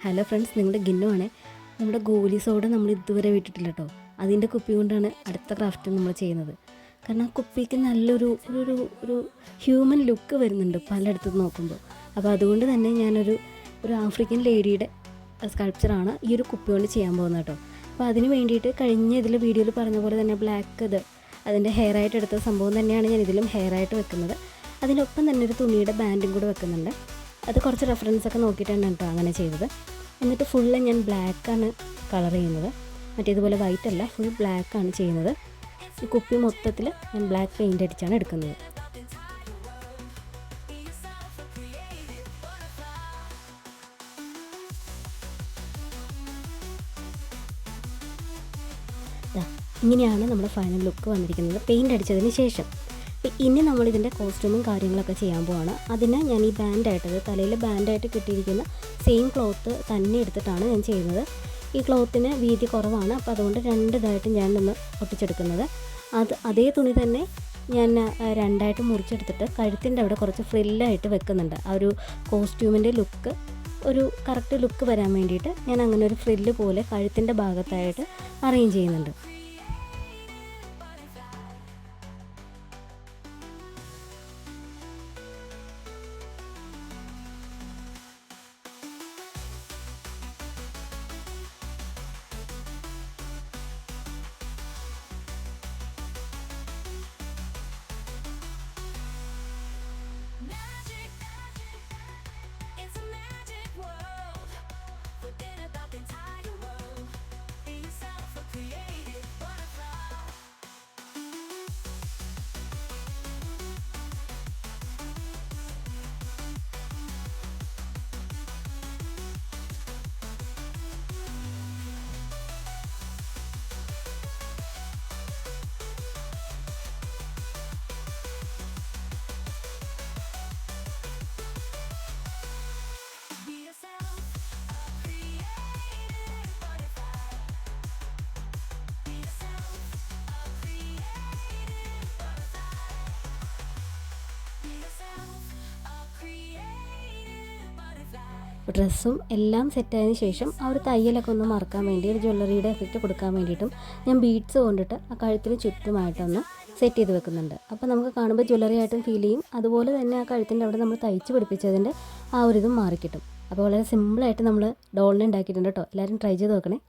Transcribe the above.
Hello friends, നിങ്ങളുടെ ഗിന്നുവാണേ. നമ്മുടെ ഗോലി സോഡ നമ്മൾ ഇതുവരെ വിട്ടിട്ടില്ല കേട്ടോ. അതിൻ്റെ കുപ്പി കൊണ്ടാണ് അടുത്ത ക്രാഫ്റ്റ് നമ്മൾ ചെയ്യുന്നത്. കാരണം ആ കുപ്പിക്ക് നല്ലൊരു ഒരു ഒരു ഹ്യൂമൻ ലുക്ക് വരുന്നുണ്ട് പലയിടത്തും നോക്കുമ്പോൾ. അപ്പോൾ അതുകൊണ്ട് തന്നെ ഞാനൊരു ആഫ്രിക്കൻ ലേഡിയുടെ സ്കൾപ്ചറാണ് ഈ ഒരു കുപ്പി കൊണ്ട് ചെയ്യാൻ പോകുന്നത് കേട്ടോ. അപ്പോൾ അതിന് വേണ്ടിയിട്ട് കഴിഞ്ഞ ഇതിൽ വീഡിയോയിൽ പറഞ്ഞ പോലെ തന്നെ ബ്ലാക്ക് അതിൻ്റെ ഹെയർ ആയിട്ട് എടുത്ത സംഭവം തന്നെയാണ് ഞാൻ ഇതിലും ഹെയർ ആയിട്ട് വെക്കുന്നത്. അതിനൊപ്പം തന്നെ ഒരു തുണിയുടെ ബാൻഡും കൂടെ വെക്കുന്നുണ്ട്. അത് കുറച്ച് റെഫറൻസൊക്കെ നോക്കിയിട്ടാണ് കേട്ടോ അങ്ങനെ ചെയ്തത്. എന്നിട്ട് ഫുള്ള് ഞാൻ ബ്ലാക്കാണ് കളർ ചെയ്യുന്നത്. മറ്റേതുപോലെ വൈറ്റ് അല്ല, ഫുൾ ബ്ലാക്കാണ് ചെയ്യുന്നത്. ഈ കുപ്പി മൊത്തത്തിൽ ഞാൻ ബ്ലാക്ക് പെയിൻ്റ് അടിച്ചാണ് എടുക്കുന്നത്. ഇങ്ങനെയാണ് നമ്മുടെ ഫൈനൽ ലുക്ക് വന്നിരിക്കുന്നത് പെയിൻ്റ് അടിച്ചതിന് ശേഷം. ഇനി നമ്മളിതിൻ്റെ കോസ്റ്റ്യൂമും കാര്യങ്ങളൊക്കെ ചെയ്യാൻ പോവാണ്. അതിന് ഞാൻ ഈ ബാൻഡായിട്ടത് തലയിൽ ബാൻഡായിട്ട് കിട്ടിയിരിക്കുന്ന സെയിം ക്ലോത്ത് തന്നെ എടുത്തിട്ടാണ് ഞാൻ ചെയ്യുന്നത്. ഈ ക്ലോത്തിന് വീതി കുറവാണ്, അപ്പോൾ അതുകൊണ്ട് രണ്ടിതായിട്ട് ഞാനൊന്ന് ഒട്ടിച്ചെടുക്കുന്നത്. അതേ തുണി തന്നെ ഞാൻ രണ്ടായിട്ട് മുറിച്ചെടുത്തിട്ട് കഴുത്തിൻ്റെ അവിടെ കുറച്ച് ഫ്രില്ലായിട്ട് വെക്കുന്നുണ്ട്. ആ ഒരു കോസ്റ്റ്യൂമിൻ്റെ ലുക്ക് ഒരു കറക്റ്റ് ലുക്ക് വരാൻ വേണ്ടിയിട്ട് ഞാൻ അങ്ങനെ ഒരു ഫ്രില്ല് പോലെ കഴുത്തിൻ്റെ ഭാഗത്തായിട്ട് അറേഞ്ച് ചെയ്യുന്നുണ്ട്. ഡ്രസ്സും എല്ലാം സെറ്റായതിനു ശേഷം ആ ഒരു തയ്യലൊക്കെ ഒന്ന് മറക്കാൻ വേണ്ടി ഒരു ജ്വല്ലറിയുടെ എഫക്റ്റ് കൊടുക്കാൻ വേണ്ടിയിട്ടും ഞാൻ ബീഡ്സ് കൊണ്ടിട്ട് ആ കഴുത്തിന് ചുറ്റുമായിട്ടൊന്ന് സെറ്റ് ചെയ്ത് വെക്കുന്നുണ്ട്. അപ്പോൾ നമുക്ക് കാണുമ്പോൾ ജ്വല്ലറി ആയിട്ടും ഫീൽ ചെയ്യും. അതുപോലെ തന്നെ ആ കഴുത്തിൻ്റെ അവിടെ നമ്മൾ തയ്ച്ച് പിടിപ്പിച്ചതിൻ്റെ ആ ഒരു ഇതും മാറിക്കിട്ടും. അപ്പോൾ വളരെ സിമ്പിളായിട്ട് നമ്മൾ ഡോളിനെ ഉണ്ടാക്കിയിട്ടുണ്ട് കേട്ടോ. എല്ലാവരും ട്രൈ ചെയ്ത് നോക്കണേ.